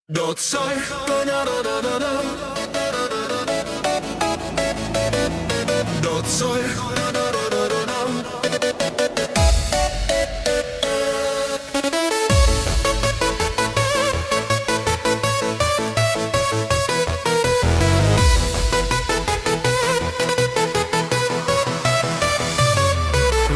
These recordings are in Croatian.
Nocoj Nocoj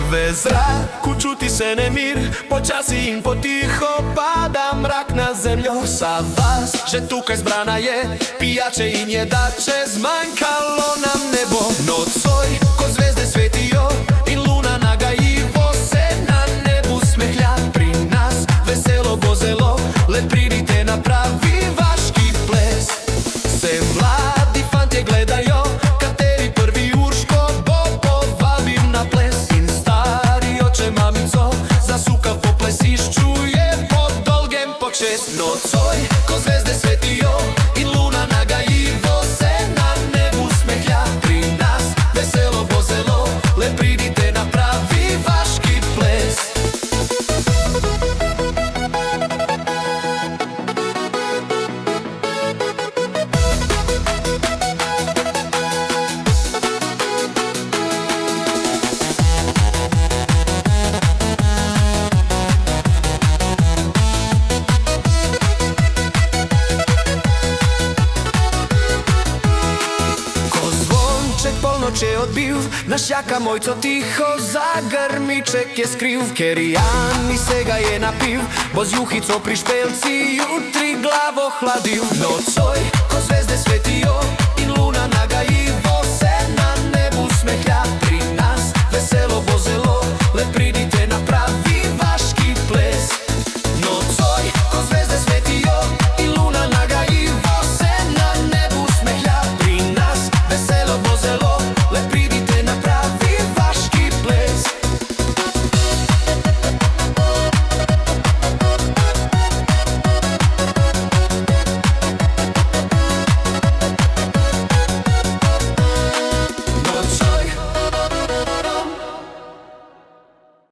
V zraku čuti se nemir, počasi in potiho pada mrak na zemljo. Sa vas, že tukaj zbrana je, pijače in jedače, zmanjkalo nam nebo. Nocoj, ko zvezde svetijo in luna nagajivo se na nebu smehlja. Pri nas veselo bo zelo, le pridite na pravi vaški ples. Se mladi fantje gledajo, kateri prvi Urško bo povabim na ples. Mamico zasuka po plesišču, je po dolgem počest. Nocoj, ko zvezde svetijo in luna nagajivo se na nebu smehlja. Pri nas veselo bo zelo, le pridite na pravi vaški ples. Polnoče odbil, naš jaka mojco tiho za grmiček je skriv. Ker Jani se ga je napil, bo z juhico pri špelci jutri glavo hladil. Nocoj,